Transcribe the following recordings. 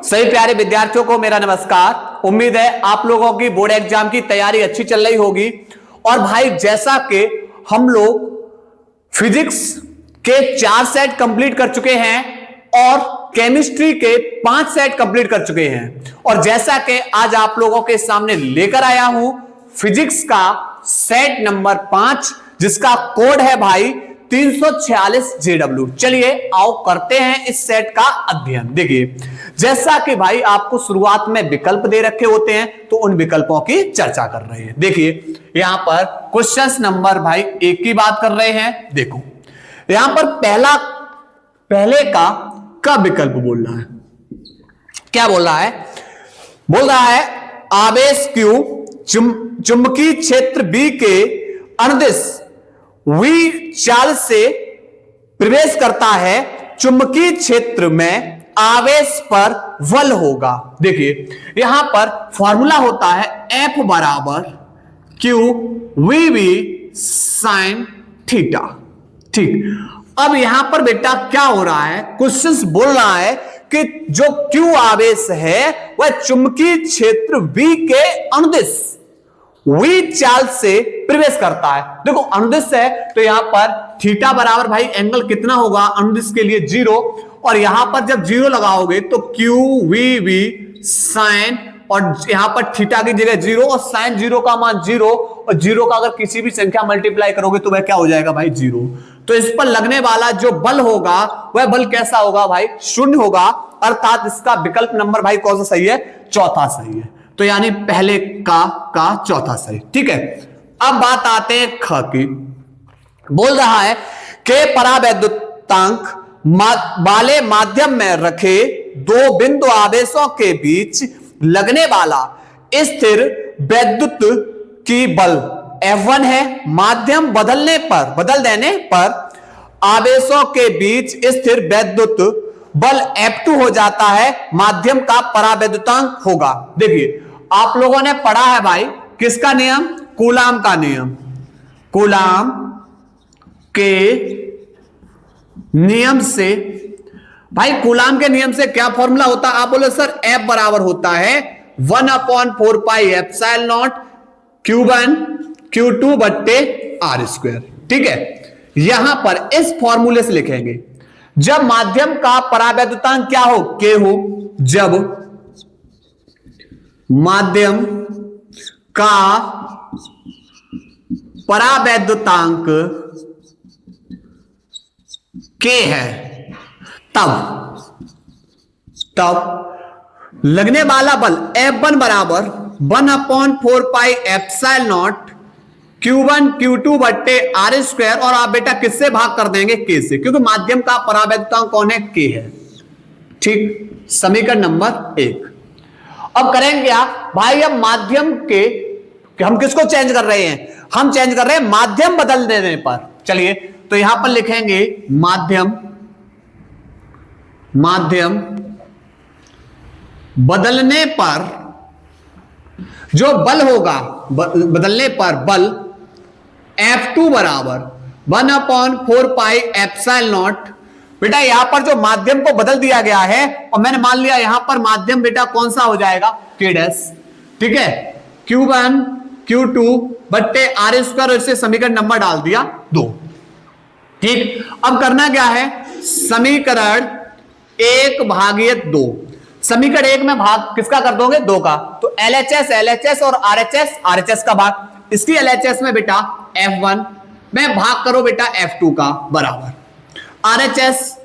सभी प्यारे विद्यार्थियों को मेरा नमस्कार। उम्मीद है आप लोगों की बोर्ड एग्जाम की तैयारी अच्छी चल रही होगी। और भाई जैसा कि हम लोग फिजिक्स के 4 सेट कंप्लीट कर चुके हैं और केमिस्ट्री के 5 सेट कंप्लीट कर चुके हैं, और जैसा कि आज आप लोगों के सामने लेकर आया हूं फिजिक्स का सेट नंबर 5 जिसका कोड है भाई 346JW। चलिए आओ करते हैं इस सेट का अध्ययन। देखिए जैसा कि भाई आपको शुरुआत में विकल्प दे रखे होते हैं तो उन विकल्पों की चर्चा कर रहे हैं। देखिए यहां पर क्वेश्चन नंबर भाई 1 की बात कर रहे हैं। देखो यहां पर पहले का विकल्प बोल रहा है। क्या बोल रहा है? बोल रहा है आवेश Q चुंबकीय क्षेत्र B के अनुदिश V चाल से प्रवेश करता है, चुंबकीय क्षेत्र में आवेश पर बल होगा। देखिए यहां पर फॉर्मूला होता है F बराबर Q VV sin थीटा। ठीक, अब यहां पर बेटा क्या हो रहा है, क्वेश्चन बोल रहा है कि जो Q आवेश है वह चुंबकीय क्षेत्र V के अनुदिश V चाल से प्रवेश करता है। देखो अनुदिश है तो यहां पर थीटा बराबर भाई एंगल कितना होगा अनुदिश के लिए 0, और यहां पर जब 0 लगाओगे तो Q V V साइन, और यहां पर थीटा की जगह 0 और साइन 0 का मान 0, और 0 का अगर किसी भी संख्या मल्टीप्लाई करोगे तो वह क्या हो जाएगा भाई 0। तो इस पर लगने वाला जो बल होगा वह बल कैसा होगा भाई 0 होगा, अर्थात इसका विकल्प नंबर भाई कौन सा सही है? चौथा सही है। तो यानी पहले का चौथा सही। ठीक है, अब बात आते हैं ख की। बोल रहा है कि परावैद्युतांक वाले माध्यम में रखे 2 बिंदु आवेशों के बीच लगने वाला स्थिर वैद्युत की बल F1 है। माध्यम बदल देने पर आवेशों के बीच स्थिर वैद्युत बल F2 हो जाता है, माध्यम का परावैद्युतांक होगा। देखिए आप लोगों ने पढ़ा है भाई किसका नियम? कूलाम का नियम। कूलाम के नियम से भाई, कूलाम के नियम से क्या फॉर्मूला होता है? आप बोले सर F बराबर होता है 1/4πε0 Q1 Q2 बट्टे R²। ठीक है, यहां पर इस फॉर्मूले से लिखेंगे जब माध्यम का परावैद्युतांक क्या हो? K हो। जब माध्यम का परावैद्युतांक K है तब लगने वाला बल F1 बराबर 1/4πε0 Q1 Q2 बट्टे R², और आप बेटा किससे भाग कर देंगे? K से, क्योंकि माध्यम का परावैद्युतांक कौन है? K है। ठीक, समीकरण नंबर 1। अब करेंगे क्या भाई? अब माध्यम के हम किसको चेंज कर रहे हैं? हम चेंज कर रहे हैं माध्यम बदल देने पर। चलिए तो यहां पर लिखेंगे माध्यम बदलने पर जो बल होगा, बदलने पर बल F2 बराबर 1/4πε0। बेटा यहां पर जो माध्यम को बदल दिया गया है, और मैंने मान लिया यहां पर माध्यम बेटा कौन सा हो जाएगा? K dash. ठीक है, Q1 Q2 बट्टे R², इससे समीकरण नंबर डाल दिया 2। ठीक, अब करना क्या है? समीकरण 1/2। समीकरण 1 में भाग किसका कर दोगे? 2 का। तो LHS और RHS का भाग। इसकी LHS में बेटा F1 में भाग करो बेटा F2 का बराबर RHS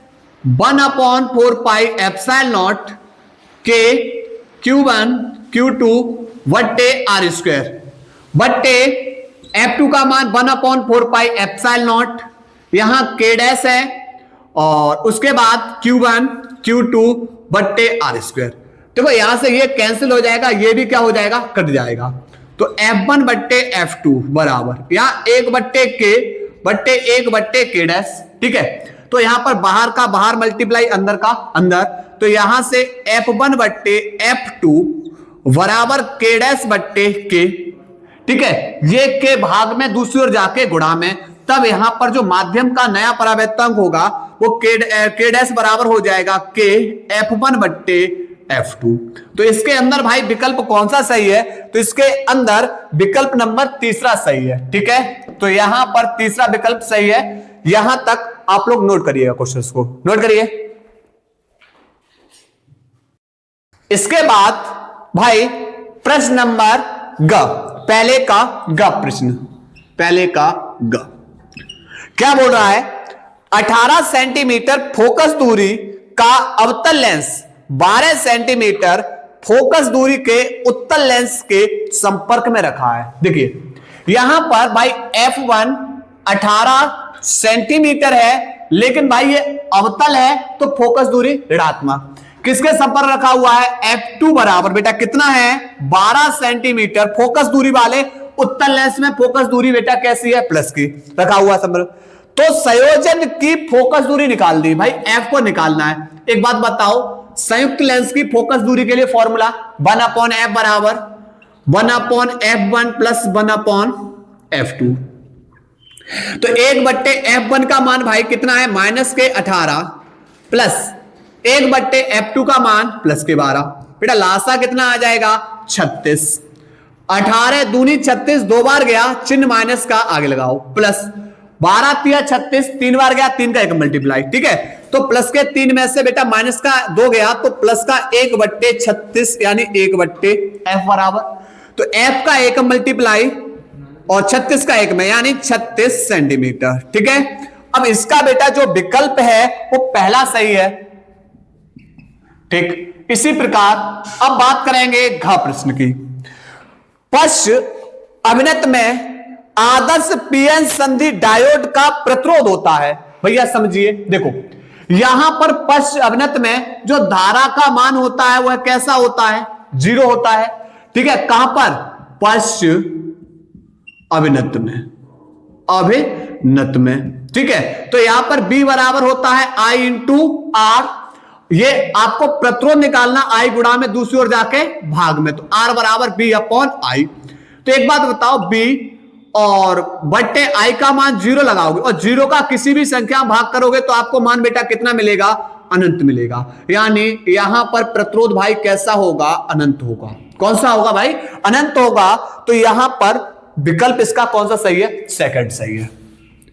1/4πε0 K Q1 Q2 बट्टे R² बट्टे F2 का मान 1/4πε0, यहां K डैश है, और उसके बाद Q1 Q2 बट्टे R²। देखो यहां से ये कैंसिल हो जाएगा, ये भी क्या हो जाएगा? कट जाएगा। तो F1 बट्टे F2 बराबर यहां 1 बट्टे K बट्टे 1 बट्टे K डैश। ठीक है, तो यहां पर बाहर का बाहर मल्टीप्लाई अंदर का अंदर, तो यहां से F1 बट्टे F2 बराबर K डैश बट्टे K। ठीक है, ये के भाग में दूसरी ओर जाके गुणा में, तब यहां पर जो माध्यम का नया परावैद्युतांक होगा वो K डैश बराबर हो जाएगा K F1 बट्टे F2। तो इसके अंदर भाई विकल्प कौन सा सही है? तो इसके अंदर विकल्प नंबर तीसरा सही है। ठीक है, तो यहां पर तीसरा विकल्प सही है। यहां तक आप लोग नोट करिएगा, क्वेश्चंस को नोट करिए। इसके बाद भाई प्रश्न नंबर ग, पहले का ग प्रश्न, पहले का ग क्या बोल रहा है? 18 सेंटीमीटर फोकस दूरी का अवतल लेंस 12 सेंटीमीटर फोकस दूरी के उत्तल लेंस के संपर्क में रखा है। देखिए यहां पर भाई F1 18 सेंटीमीटर है, लेकिन भाई ये अवतल है तो फोकस दूरी ऋणात्मक। किसके संपर्क रखा हुआ है? F2 बराबर बेटा कितना है? 12 सेंटीमीटर फोकस दूरी वाले उत्तल लेंस में फोकस दूरी बेटा कैसी है? प्लस की रखा हुआ संपर्क। तो संयोजन की फोकस दूरी निकाल दी भाई, F को निकालना है। एक बात बताओ, संयुक्त लेंस की फोकस दूरी के लिए फॉर्मूला 1/f बराबर 1/f1 प्लस 1/f2। तो 1/f1 का मान भाई कितना है? -18 प्लस 1/f2 का मान प्लस के 12। बेटा लासा कितना आ जाएगा? 36। 18 दूनी 36, दो बार गया चिन्ह माइनस का आगे लगाओ, प्लस 12 तिया 36, 3 बार गया 3 का 1 मल्टीप्लाई। ठीक है, तो प्लस के 3 में से बेटा माइनस का 2 गया तो प्लस का 1/36 यानी 1/f बराबर। तो f का 1 मल्टीप्लाई और 36 का 1 में यानी 36 सेंटीमीटर। ठीक है, अब इसका बेटा जो विकल्प है वो पहला सही है। ठीक, इसी प्रकार अब बात करेंगे घ प्रश्न की। पश्च अभिनत में आदर्श पीएन संधि डायोड का प्रतिरोध होता है। भैया समझिए, देखो यहां पर पश्च अभिनत में जो धारा का मान होता है वह कैसा होता है? 0 होता है। ठीक है, कहां पर? पश्च अभिनत में, अभिनत में। ठीक है, तो यहां पर B बराबर होता है I इंटू R। ये आपको प्रतिरोध निकालना, I गुणा में दूसरी ओर जाके भाग में, तो R बराबर B अपॉन I। तो एक बात बताओ, B और बट्टे I का मान 0 लगाओगे और 0 का किसी भी संख्या भाग करोगे तो आपको मान बेटा कितना मिलेगा? अनंत मिलेगा। यानी यहां पर प्रतिरोध भाई कैसा होगा? अनंत होगा। कौन सा होगा भाई? अनंत होगा। तो यहां पर विकल्प इसका कौन सा सही है? सेकंड सही है।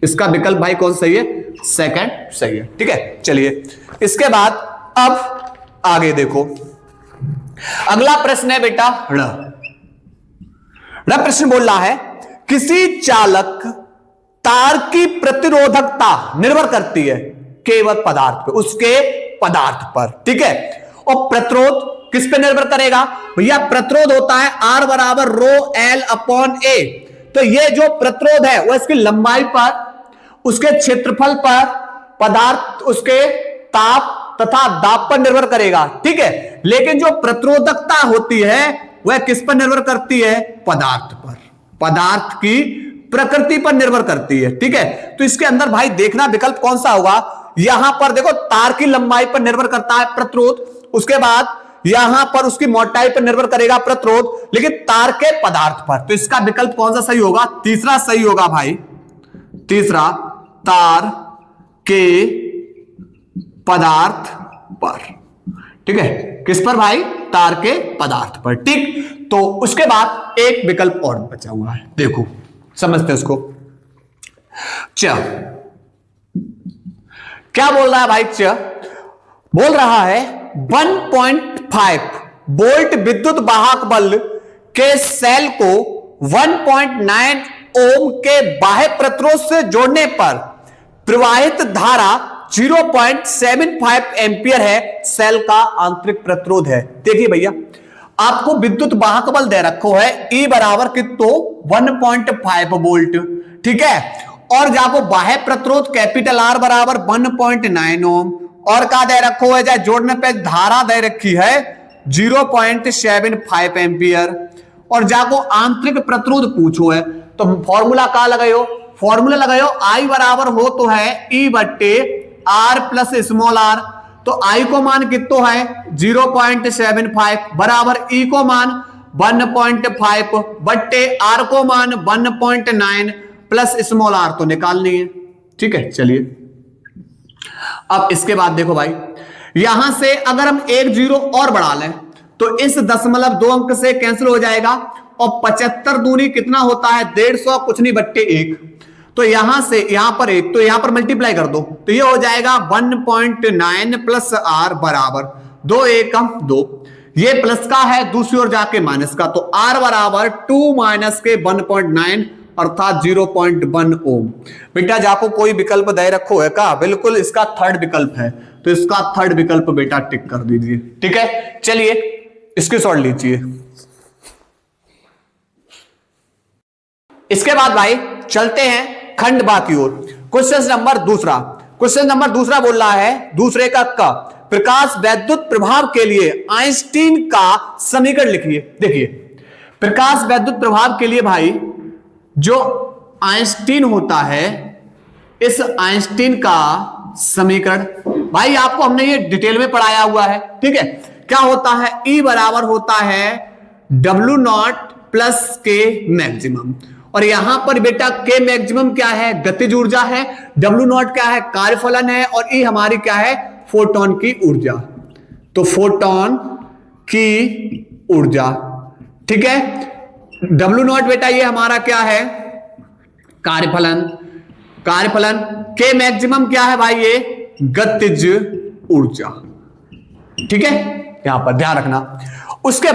इसका विकल्प भाई कौन सही है? सेकंड सही है। ठीक है, चलिए इसके बाद अब आगे देखो, अगला प्रश्न है बेटा ड़ प्रश्न बोल रहा है किसी चालक तार की प्रतिरोधकता निर्भर करती है केवल पदार्थ पर, उसके पदार्थ पर। ठीक है, और प्रतिरोध किस पे निर्भर करेगा? भैया प्रतिरोध होता है R बराबर रो L अपॉन A। तो ये जो प्रतिरोध है वह इसकी लंबाई पर, उसके क्षेत्रफल पर, पदार्थ उसके ताप तथा दाब पर निर्भर करेगा। ठीक है, लेकिन जो प्रतिरोधकता होती है वह किस पर निर्भर करती है? पदार्थ पर, पदार्थ की प्रकृति पर निर्भर करती है। ठीक है, तो इसके अंदर भाई देखना विकल्प कौन सा होगा। यहां पर देखो तार की लंबाई पर निर्भर करता है प्रतिरोध, उसके बाद यहां पर उसकी मोटाई पर निर्भर करेगा प्रतिरोध, लेकिन तार के पदार्थ पर। तो इसका विकल्प कौन सा सही होगा? तीसरा सही होगा भाई, तीसरा तार के पदार्थ पर। ठीक है, किस पर भाई? तार के पदार्थ पर। ठीक, तो उसके बाद एक विकल्प और बचा हुआ है, देखो समझते हैं उसको। च क्या बोल रहा है भाई? च बोल रहा है 1.5 वोल्ट विद्युत वाहक बल के सेल को 1.9 ओम के बाह्य प्रतिरोध से जोड़ने पर प्रवाहित धारा 0.75 एम्पियर है, सेल का आंतरिक प्रतिरोध है। देखिए भैया आपको विद्युत वाहक बल दे रखो है E बराबर कितो 1.5 वोल्ट। ठीक है, और जाको बाह्य प्रतिरोध कैपिटल R बराबर 1.9 ओम, और क्या दे रखो है? जाए जोड़ने पे धारा दे रखी है 0.75 एम्पियर, और जाको आंतरिक प्रतिरोध पूछो है तो फॉर्मूला क्या लगायो? फॉर्मूला लगायो I बराबर हो तो है E बट्टे R प्लस स्मॉल r। तो I को मान कितो है? 0.75 बराबर E को मान 1.5 बट्टे R को मान 1.9 प्लस स्मॉल r तो निकालनी है। ठीक है, चलिए अब इसके बाद देखो भाई, यहां से अगर हम एक जीरो और बढ़ा लें तो इस दशमलव 2 अंक से कैंसिल हो जाएगा, और 75 दूनी कितना होता है 150 कुछ नहीं बट्टे 1, तो यहां से यहां पर 1, तो यहां पर मल्टीप्लाई कर दो तो ये हो जाएगा 1.9 प्लस आर बराबर 2 1 2, ये प्लस का है दूसरी ओर जाके माइनस का, तो आर बराबर 2 माइनस के 1.9 अर्थात 0.1 ओम। बेटा जाको कोई विकल्प दे रखो है का? बिल्कुल इसका थर्ड विकल्प है, तो इसका थर्ड विकल्प बेटा टिक कर दीजिए। ठीक है, चलिए इसके सॉल्व लीजिए। इसके बाद भाई चलते हैं खंड बा की ओर। क्वेश्चन नंबर दूसरा, क्वेश्चन नंबर दूसरा बोल रहा है दूसरे का क, प्रकाश वैद्युत प्रभाव के लिए आइंस्टीन का समीकरण लिखिए। देखिए प्रकाश वैद्युत प्रभाव के लिए भाई जो आइंस्टीन होता है, इस आइंस्टीन का समीकरण भाई आपको हमने ये डिटेल में पढ़ाया हुआ है। ठीक है, क्या होता है, E बराबर होता है W नॉट प्लस के मैक्सिमम, और यहां पर बेटा के मैक्सिमम क्या है, गतिज ऊर्जा है, W नॉट क्या है, कार्यफलन है, और E हमारी क्या है, फोटोन की ऊर्जा। तो फोटोन की ऊर्जा। ठीक है, W नॉट बेटा ये हमारा क्या है, कार्यफलन, कार्यफलन, के मैक्सिमम क्या है भाई, ये गतिज ऊर्जा। ठीक है, यहां पर ध्यान रखना। उसके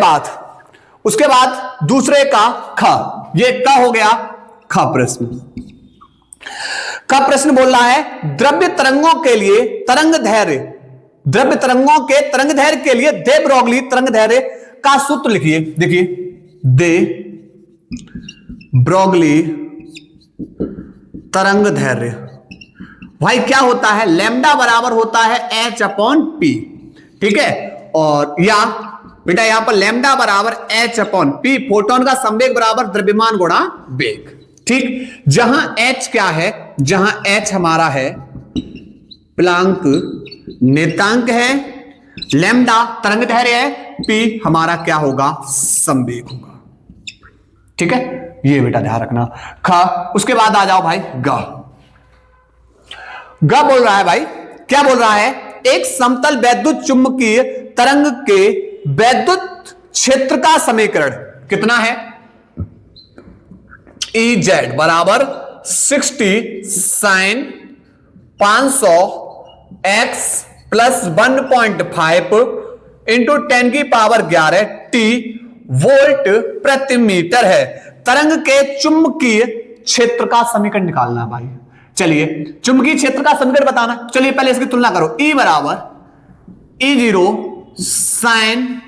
बाद दूसरे का ख, ये का हो गया ख प्रश्न। ख प्रश्न बोल रहा है द्रव्य तरंगों के लिए तरंग धैर्य, द्रव्य तरंगों के तरंग धैर्य के लिए दे ब्रोगली तरंग धैर्य का सूत्र लिखिए। देखिए दे ब्रोगली तरंग धैर्य भाई क्या होता है, लैम्डा बराबर होता है H अपॉन P। ठीक है, और या बेटा यहां पर लैम्डा बराबर H अपॉन P, फोटोन का संवेग बराबर द्रव्यमान गुणा वेग। ठीक, जहां H क्या है, जहां H हमारा है प्लांक नेतांक है, लैम्डा तरंग धैर्य है, P हमारा क्या होगा, संवेग होगा। ठीक है, ये बेटा ध्यान रखना ख। उसके बाद आ जाओ भाई ग। ग बोल रहा है भाई, क्या बोल रहा है, एक समतल वैद्युत चुंबकीय तरंग के वैद्युत क्षेत्र का समीकरण कितना है, Ez बराबर 60 साइन 500 x प्लस 1.5 इंटू 10 की पावर 11 t वोल्ट प्रति मीटर है। तरंग के चुंबकीय क्षेत्र का समीकरण निकालना है भाई। चलिए चुंबकीय क्षेत्र का समीकरण बताना, चलिए पहले इसकी तुलना करो। E बराबर E0 sine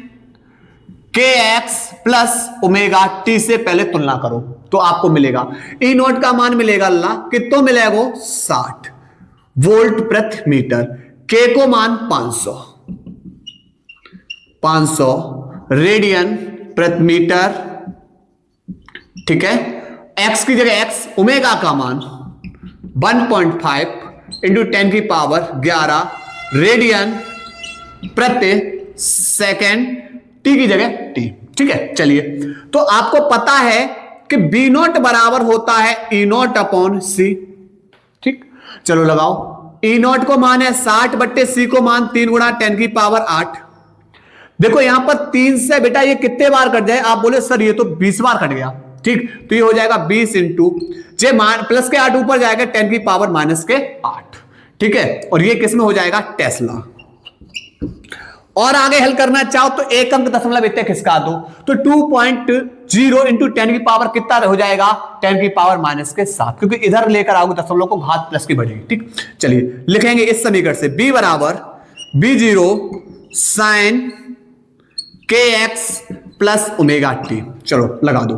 kx plus omega t से पहले तुलना करो तो आपको मिलेगा E नोट का मान मिलेगा अल्लाह कितना मिलेगा 60 वोल्ट प्रति मीटर, k को मान 500 रेडियन प्रति मीटर। ठीक है, x की जगह x, ओमेगा का मान 1.5 इंटू 10 की पावर 11 रेडियन प्रति सेकेंड, t की जगह t। ठीक है, चलिए तो आपको पता है कि B नोट बराबर होता है E नोट अपॉन C। ठीक, चलो लगाओ, E नोट को मान है 60 बट्टे C को मान 3 गुणा 10 की पावर 8। देखो यहां पर 3 से बेटा ये कितने बार कट जाए, आप बोले सर ये तो 20 बार कट गया। ठीक, तो ये हो जाएगा 20 इंटू जे मान प्लस के 8 ऊपर जाएगा 10 की पावर माइनस के 8। ठीक है, और ये किसमें हो जाएगा, टेस्ला। और आगे हल करना चाहो तो एक अंक दशमलव इतने खिसका दो तो 2.0 इंटू 10 की पावर कितना हो जाएगा, 10 की पावर माइनस के 7, क्योंकि इधर लेकर आओगे दशमलव को घात प्लस की बढ़ेगी। ठीक, चलिए लिखेंगे इस समीकरण से B बराबर B0 sine kx plus omega t। चलो लगा दो,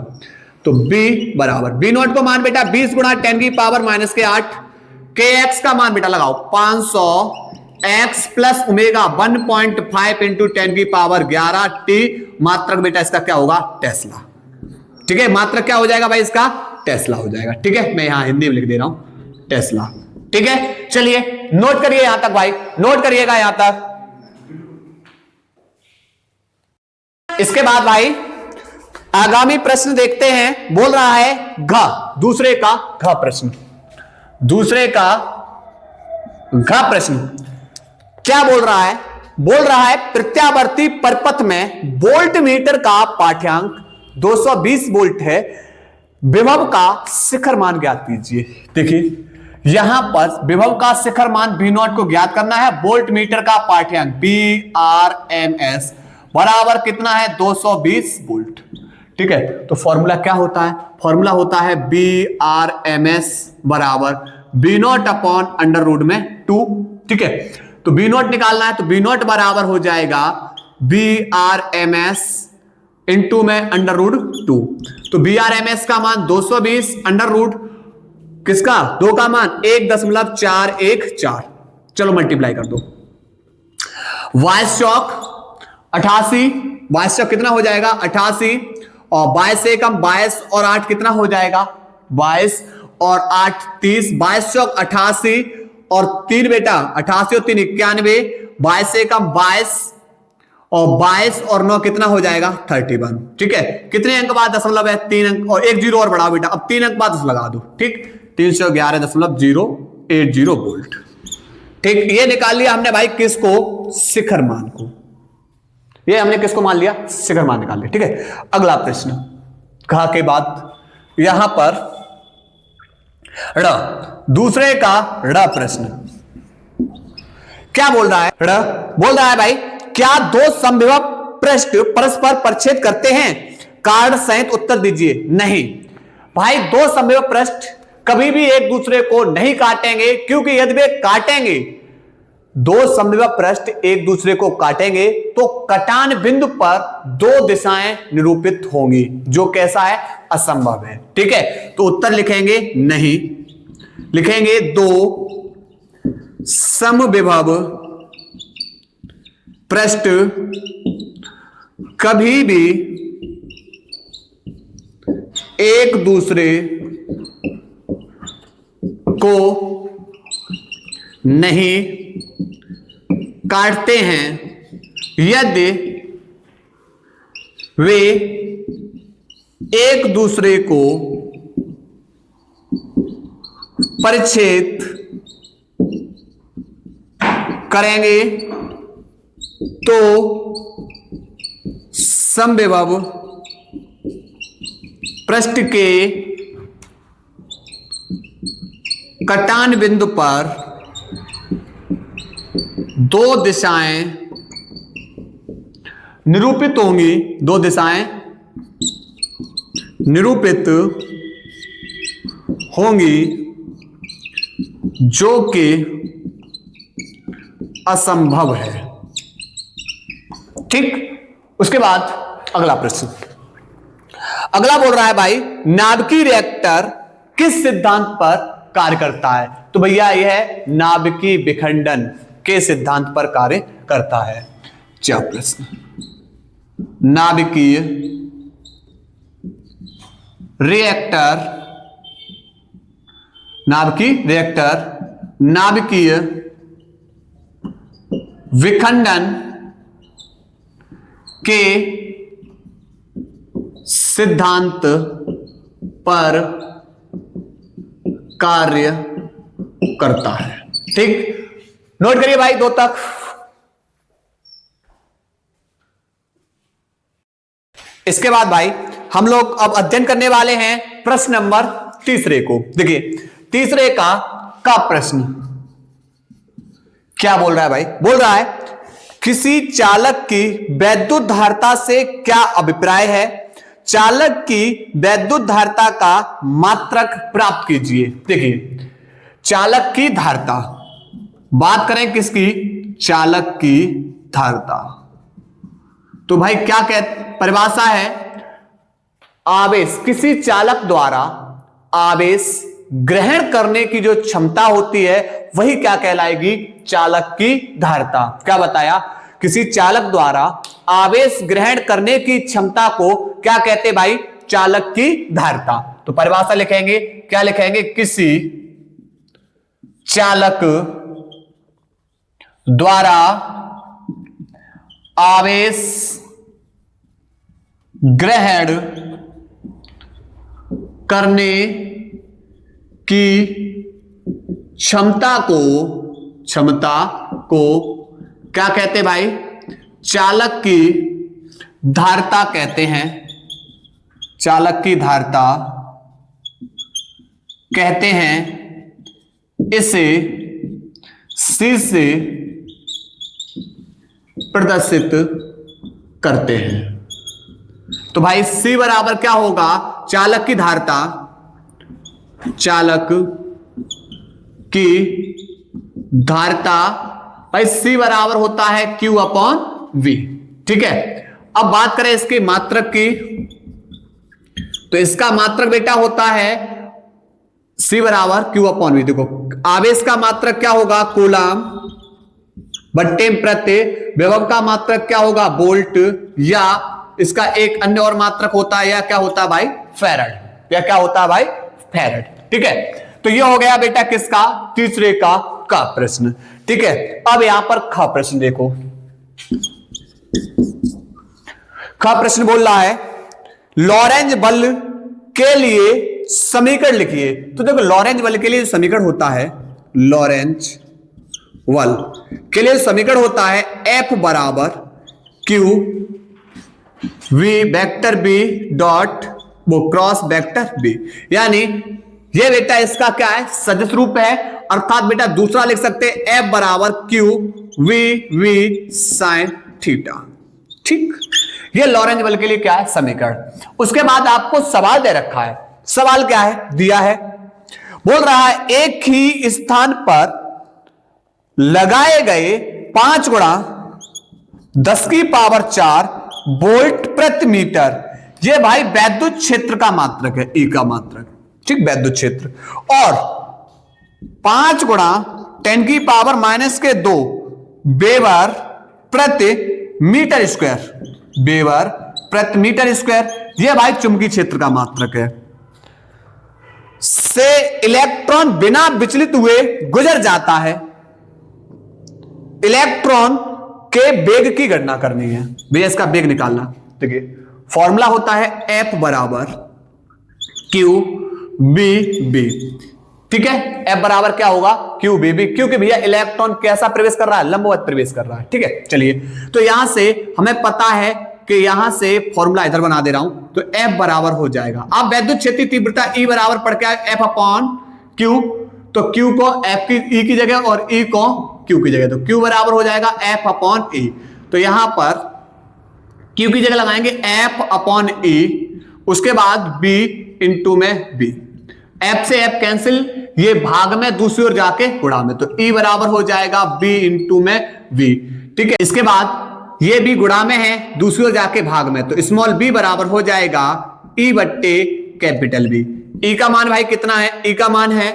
तो B बराबर B नोट को मान बेटा 20 गुणा 10 की पावर माइनस के 8, kx का मान बेटा लगाओ 500 x प्लस ओमेगा 1.5 इंटू 10 की पावर 11 t, मात्रक बेटा इसका क्या होगा, टेस्ला। ठीक है, मात्रक क्या हो जाएगा भाई, इसका टेस्ला हो जाएगा। ठीक है, मैं यहां हिंदी में लिख दे रहा हूं टेस्ला। ठीक है, चलिए नोट करिए यहां तक भाई, नोट करिएगा यहां तक। इसके बाद भाई आगामी प्रश्न देखते हैं, बोल रहा है घ, दूसरे का घ प्रश्न, दूसरे का घ प्रश्न क्या बोल रहा है, बोल रहा है प्रत्यावर्ती परपथ में वोल्ट मीटर का पाठ्यांक 220 वोल्ट है, विभव का शिखर मान ज्ञात कीजिए। देखिए यहां पर विभव का शिखर मान V0 को ज्ञात करना है, वोल्ट मीटर का पाठ्यांक VRMS बराबर कितना है 220 वोल्ट। ठीक है, तो फॉर्मूला क्या होता है, फॉर्मूला होता है VRMS बराबर V0 अपॉन अंडर रूट में 2। ठीक है, तो V0 निकालना है, तो V0 बराबर हो जाएगा VRMS इंटू में अंडर रूट 2। तो VRMS का मान 220 अंडर रूट किसका 2 का मान 1.414। चलो मल्टीप्लाई कर दो। वाइस चौक 88, वाइस चौक कितना हो जाएगा 88 और 22 से कम 22 और 8 कितना हो जाएगा 22 और 8 30, 22 चौक 88 और 3 बेटा 88 और 3 91, 22 से कम 22 और 22 और 9 कितना हो जाएगा 31। ठीक है, कितने अंक बाद दशमलव है 3 अंक और 1 जीरो और बढ़ाओ बेटा, अब 3 अंक बाद 10 लगा दो। ठीक, 311.080 वोल्ट। ठीक, ये निकाल लिया हमने भाई किसको शिखर मान को, ये हमने किसको मान लिया शिखर मान निकाल लिया। ठीक है, अगला प्रश्न कहा के बाद यहां पर ड़ दूसरे का ड़ प्रश्न क्या बोल रहा है, ड़ बोल रहा है भाई क्या दो समविभव पृष्ठ परस्पर परिच्छेद करते हैं, कारण सहित उत्तर दीजिए। नहीं भाई, दो समविभव पृष्ठ कभी भी एक दूसरे को नहीं काटेंगे, क्योंकि यदि वे काटेंगे दो समविभव पृष्ठ एक दूसरे को काटेंगे तो कटान बिंदु पर दो दिशाएं निरूपित होंगी, जो कैसा है असंभव है। ठीक है, तो उत्तर लिखेंगे नहीं, लिखेंगे दो समविभव पृष्ठ कभी भी एक दूसरे को नहीं काटते हैं यदि वे एक दूसरे को परिच्छेद करेंगे तो समविभव पृष्ठ के कटान बिंदु पर दो दिशाएं निरूपित होंगी, दो दिशाएं निरूपित होंगी जो कि असंभव है। ठीक, उसके बाद अगला प्रश्न, अगला बोल रहा है भाई नाभिकीय रिएक्टर किस सिद्धांत पर कार्य करता है। तो भैया यह है नाभिकीय विखंडन के सिद्धांत पर कार्य करता है। क्या प्रश्न, नाभिकीय रिएक्टर, नाभिकीय रिएक्टर नाभिकीय विखंडन के सिद्धांत पर कार्य करता है। ठीक, नोट करिए भाई 2 तक। इसके बाद भाई हम लोग अब अध्ययन करने वाले हैं प्रश्न नंबर तीसरे को। देखिए तीसरे का प्रश्न क्या बोल रहा है भाई, बोल रहा है किसी चालक की वैद्युत धारिता से क्या अभिप्राय है, चालक की वैद्युत धारिता का मात्रक प्राप्त कीजिए। देखिए चालक की धारिता, बात करें किसकी, चालक की धारिता, तो भाई क्या परिभाषा है, आवेश, किसी चालक द्वारा आवेश ग्रहण करने की जो क्षमता होती है वही क्या कहलाएगी, चालक की धारिता। क्या बताया, किसी चालक द्वारा आवेश ग्रहण करने की क्षमता को क्या कहते भाई, चालक की धारिता। तो परिभाषा लिखेंगे, क्या लिखेंगे, किसी चालक द्वारा आवेश ग्रहण करने की क्षमता को क्या कहते हैं भाई, चालक की धारिता कहते हैं, चालक की धारिता कहते हैं। इसे C से प्रदर्शित करते हैं। तो भाई C बराबर क्या होगा, चालक की धारिता, चालक की धारिता भाई C बराबर होता है Q अपॉन V। ठीक है, अब बात करें इसके मात्रक की, तो इसका मात्रक बेटा होता है C बराबर Q अपॉन V। देखो आवेश का मात्रक क्या होगा, कूलम, बट्टे प्रति विभव का मात्रक क्या होगा, वोल्ट, या इसका एक अन्य और मात्रक होता है, या क्या होता है भाई, फैराड, या क्या होता है भाई, फैराड। ठीक है, तो ये हो गया बेटा किसका, तीसरे का प्रश्न। ठीक है, अब यहां पर ख प्रश्न देखो, ख प्रश्न बोल रहा है लॉरेंज बल के लिए समीकरण लिखिए। तो देखो लॉरेंज बल के लिए समीकरण होता है, लॉरेंज बल के लिए समीकरण होता है F बराबर Q V vector B dot वो क्रॉस वेक्टर B, यानी ये बेटा इसका क्या है, सदिश रूप है, अर्थात बेटा दूसरा लिख सकते हैं F बराबर Q V साइन थीटा। ठीक, ये लॉरेंज बल के लिए क्या है, समीकरण। उसके बाद आपको सवाल दे रखा है, सवाल क्या है दिया है, बोल रहा है एक ही स्थान पर लगाए गए 5 गुणा 10 की पावर 4 वोल्ट प्रति मीटर, ये भाई वैद्युत क्षेत्र का मात्रक है, ई का मात्रक। ठीक, वैद्युत क्षेत्र, और 5 गुणा 10 की पावर -2 वेबर प्रति मीटर स्क्वायर, वेबर प्रति मीटर स्क्वायर, ये भाई चुंबकीय क्षेत्र का मात्रक है। से इलेक्ट्रॉन बिना विचलित हुए गुजर जाता है। इलेक्ट्रॉन के वेग की गणना करनी है भैया, इसका वेग निकालना। देखिए फॉर्मूला होता है F बराबर Q B B। ठीक है, F बराबर क्या होगा, Q B B, क्योंकि भैया इलेक्ट्रॉन कैसा प्रवेश कर रहा है, लंबवत प्रवेश कर रहा है। ठीक है, चलिए तो यहां से हमें पता है कि यहां से फॉर्मूला इधर बना दे रहा हूं, तो F बराबर हो जाएगा। अब वैद्युत क्षेत्रीय तीव्रता E बराबर पड़ के F अपॉन Q, तो Q को F की E की जगह और E को Q की जगह, तो Q बराबर हो जाएगा F अपॉन E। तो यहां पर Q की जगह लगाएंगे F अपॉन E, उसके बाद B इंटू में B, F से F कैंसिल, ये भाग में दूसरी ओर जाके गुणा में, तो E बराबर हो जाएगा B इंटू में V। ठीक है, इसके बाद ये भी गुणा में है, दूसरी ओर जाके भाग में, तो स्मॉल b बराबर हो जाएगा E बट्टे कैपिटल B। E का मान भाई कितना है, E का मान है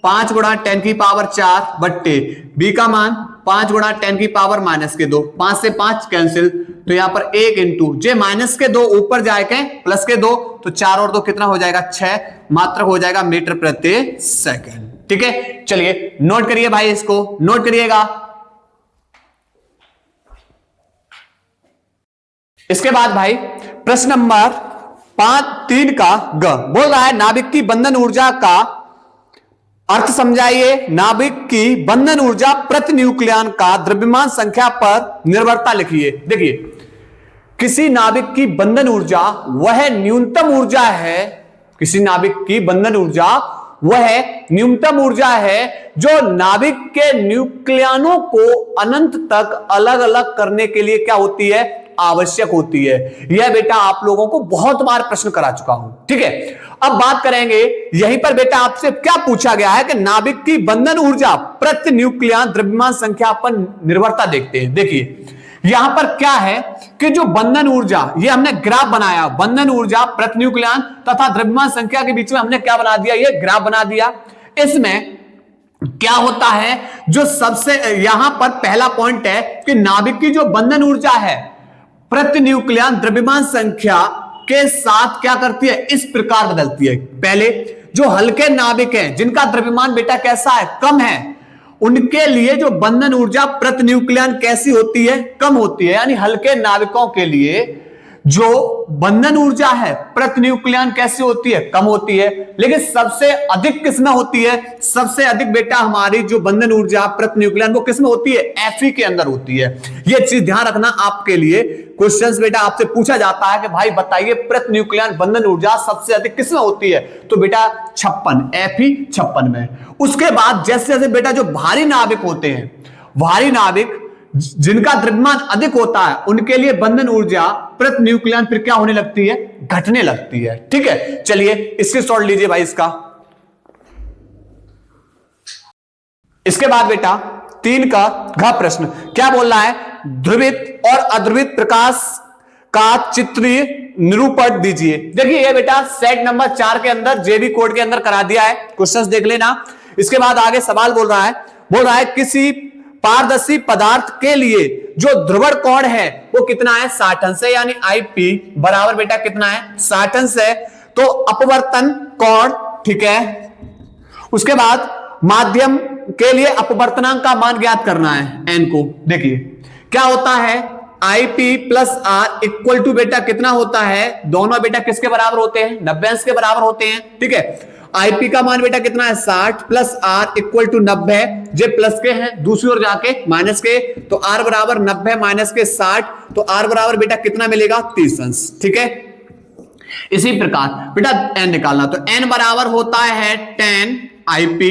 5 गुणा 10 की पावर 4 बट्टे B का मान 5 गुणा 10 की पावर -2, 5 से 5 कैंसिल, तो यहां पर 1 इंटू जे -2 ऊपर जाके +2, तो 4 और 2 कितना हो जाएगा 6, मात्रक हो जाएगा मीटर प्रति सेकंड। ठीक है, चलिए नोट करिए भाई, इसको नोट करिएगा। इसके बाद भाई प्रश्न नंबर 5-3 का ग बोल रहा है नाभिक की बंधन ऊर्जा का अर्थ समझाइए। नाभिक की बंधन ऊर्जा प्रति न्यूक्लियन का द्रव्यमान संख्या पर निर्भरता लिखिए। देखिए किसी नाभिक की बंधन ऊर्जा वह न्यूनतम ऊर्जा है, किसी नाभिक की बंधन ऊर्जा वह न्यूनतम ऊर्जा है जो नाभिक के न्यूक्लियनों को अनंत तक अलग अलग करने के लिए क्या होती है, आवश्यक होती है। यह बेटा आप लोगों को बहुत बार प्रश्न करा चुका हूं। ठीक है, अब बात करेंगे यहीं पर बेटा आपसे क्या पूछा गया है कि नाभिक की बंधन ऊर्जा प्रति न्यूक्लियन द्रव्यमान संख्या पर निर्भरता देखते हैं। देखिए यहां पर क्या है कि जो बंधन ऊर्जा, ये हमने ग्राफ बनाया, बंधन ऊर्जा प्रति न्यूक्लियन तथा द्रव्यमान संख्या के बीच में हमने क्या बना दिया, ये ग्राफ बना दिया। इसमें क्या होता है, जो सबसे यहां पर पहला पॉइंट है कि नाभिक की जो बंधन ऊर्जा है प्रति न्यूक्लियन द्रव्यमान संख्या के साथ क्या करती है, इस प्रकार बदलती है। पहले जो हल्के नाभिक हैं जिनका द्रव्यमान बेटा कैसा है, कम है, उनके लिए जो बंधन ऊर्जा प्रति न्यूक्लियन कैसी होती है, कम होती है। यानी हल्के नाभिकों के लिए जो बंधन ऊर्जा है प्रति न्यूक्लियन कैसी होती है, कम होती है। लेकिन सबसे अधिक किसमें होती है, सबसे अधिक बेटा हमारी जो बंधन ऊर्जा प्रति न्यूक्लियन वो किसमें होती है, Fe के अंदर होती है। ये चीज ध्यान रखना, आपके लिए क्वेश्चंस बेटा आपसे पूछा जाता है कि भाई बताइए प्रति न्यूक्लियन बंधन ऊर्जा सबसे अधिक किसमें होती है, तो बेटा 56, Fe 56 में। उसके बाद जैसे जैसे बेटा जो भारी नाभिक होते हैं, भारी नाभिक जिनका द्रव्यमान अधिक होता है, उनके लिए बंधन ऊर्जा प्रति न्यूक्लियन फिर क्या होने लगती है, घटने लगती है। ठीक है, चलिए इसके शॉर्ट लीजिए भाई इसका। इसके बाद बेटा 3 का घ प्रश्न क्या बोल रहा है, ध्रुवित और अध्रुवित प्रकाश का चित्रीय निरूपण दीजिए। देखिए ये बेटा सेट नंबर 4 के अंदर जेबी कोड के अंदर करा दिया है, क्वेश्चंस देख लेना। इसके बाद आगे सवाल बोल रहा है किसी पारदर्शी पदार्थ के लिए जो ध्रुवण कोण है वो कितना है, 60 अंश है, यानी Ip बराबर बेटा कितना है, 60 अंश है। तो अपवर्तन कोण, ठीक है। उसके बाद माध्यम के लिए अपवर्तनांक का मान ज्ञात करना है, n को। देखिए क्या होता है, Ip plus R equal to बेटा कितना होता है, दोनों बेटा किसके बराबर होते हैं, 90 अंश के बराबर होते हैं। ठीक है, Ip का मान बेटा कितना है 60 plus R equal to 90, J plus K हैं दूसरी ओर जाके माइनस के, तो R बराबर 90 माइनस के 60, तो R बराबर बेटा कितना मिलेगा 30 अंश। ठीक है, इसी प्रकार बेटा n निकालना, तो n बराबर होता है 10 Ip,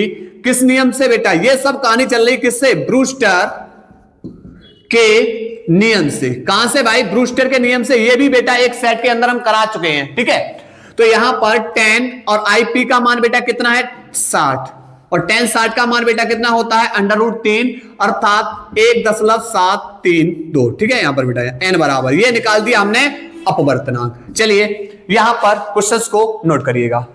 किस नियम से बेटा, ये सब कहानी चल रही किससे, ब्रूस्टर के नियम से। कहां से भाई, ब्रूस्टर के नियम से। ये भी बेटा एक सेट के अंदर हम करा चुके हैं। ठीक है, तो यहां पर 10 और Ip का मान बेटा कितना है 60, और 10 60 का मान बेटा कितना होता है √3 अर्थात 1.732। ठीक है, यहां पर बेटा n बराबर ये निकाल दिया हमने अपवर्तनांक। चलिए यहां पर क्वेश्चंस को नोट करिएगा।